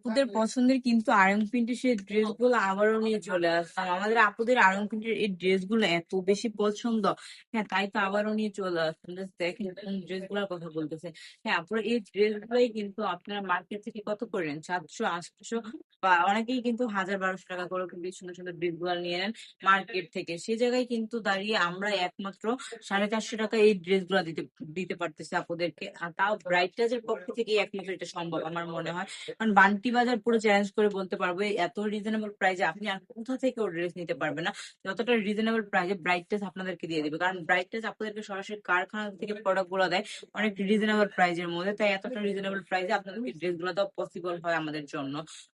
আপুদের পছন্দের কিন্তু আয়রন প্রিন্টের সেই ড্রেসগুলো আবারও নিয়ে চলে আসলাম। আমাদের আপুদের আয়রন প্রিন্টের এই ড্রেসগুলো এত বেশি পছন্দ। হ্যাঁ, তাই তো আবারও নিয়ে চলে আসলাম। Just দেখেন কোন ড্রেসগুলোর কথা বলতেছে। হ্যাঁ, আপুরা এই ড্রেসগুলোই কিন্তু আপনারা মার্কেট থেকে কত করেন, 700, 800, বা অনেকেই কিন্তু 1000, 1200 টাকা করে কিন্তু এই সুন্দর সুন্দর ড্রেসগুলো নিয়ে নেন মার্কেট থেকে। সেই জায়গায় কিন্তু দাঁড়িয়ে আমরা একমাত্র 450 টাকা এই ড্রেসগুলো দিতে দিতে পারতেছি আপুদেরকে, আর তাও ব্রাইটটাজের পক্ষ থেকে একমাত্র এটা সম্ভব আমার মনে হয়। কারণ বান্টি বাজার পুরো চ্যালেঞ্জ করে বলতে পারবো এই এত রিজনেবল প্রাইসে আপনি আর কোথা থেকে ড্রেস নিতে পারবেন না যতটা রিজনেবল প্রাইসে ব্রাইট টেস আপনাদেরকে দিয়ে দিবে। কারণ ব্রাইট টেস আপনাদেরকে সরাসরি কারখানা থেকে প্রোডাক্ট গুলো দেয় অনেক রিজনেবল প্রাইসের মধ্যে, তাই এতটা রিজনেবল প্রাইসে আপনাদেরকে ড্রেস গুলো দেওয়া পসিবল হয় আমাদের জন্য।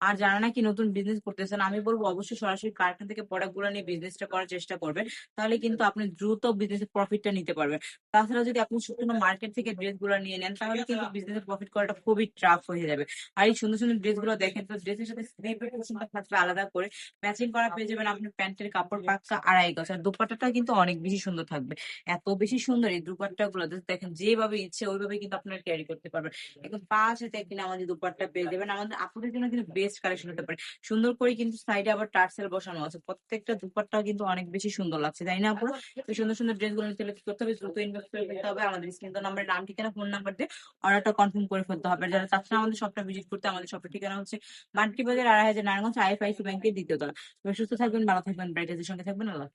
আর যারা নাকি নতুন বিজনেস করতেছেন আমি বলবো অবশ্যই সরাসরি কারখানা থেকে প্রোডাক্ট গুলো নিয়ে বিজনেসটা করার চেষ্টা করবেন, তাহলে কিন্তু আপনি দ্রুত বিজনেসের প্রফিটটা নিতে পারবেন। তাছাড়া যদি আপনি শুধু মার্কেট থেকে ড্রেস গুলো নিয়ে নেন তাহলে কিন্তু বিজনেসের প্রফিট করাটা খুবই টাফ হয়ে যাবে। আর এই সুন্দর সুন্দর ড্রেস গুলো দেখেন তো ড্রেসের সাথে স্লিপের পোর্শনটা থাকবে আলাদা করে, ম্যাচিং করা পেয়ে যাবেন আপনার প্যান্টের কাপড় পাক্কা 2.5 গজ। আর দোপাট্টাটা কিন্তু অনেক বেশি সুন্দর থাকবে, এত বেশি সুন্দর এই দোপাট্টা গুলো দেখেন যেভাবে ইচ্ছে ওইভাবে কিন্তু আপনারা ক্যারি করতে পারবেন। একদম পাঁচ হাতে কিনা আমাদের দোপাট্টা পেয়ে যাবেন, আমাদের আপুদের জন্য কিন্তু বেস্ট কালেকশন হতে পারে। সুন্দর করে কিন্তু সাইডে আবার টার্সেল বসানো আছে, প্রত্যেকটা দোপাট্টা কিন্তু অনেক বেশি সুন্দর লাগছে তাই না আপুরা? তো সুন্দর সুন্দর ড্রেস গুলো নিতে হলে কি করতে হবে, দ্রুত ইনবক্স করে ফেলতে হবে, আমাদের স্ক্রিন নাম্বার, নাম, ঠিকানা, ফোন নাম্বার দিয়ে অর্ডারটা কনফার্ম করে ফেলতে হবে। আর যারা চাচ্ছেন আমাদের শপটা ভিজিট করতে, আমাদের শপের ঠিকানা হচ্ছে বান্টি বাজার, 2.5 নারায়ণগঞ্জ, IFIC ব্যাংকের দ্বিতীয় তলা। সুস্থ থাকবেন, ভালো থাকবেন, ব্রাইটের সঙ্গে থাকবেন, আল্লাহ হাফেজ।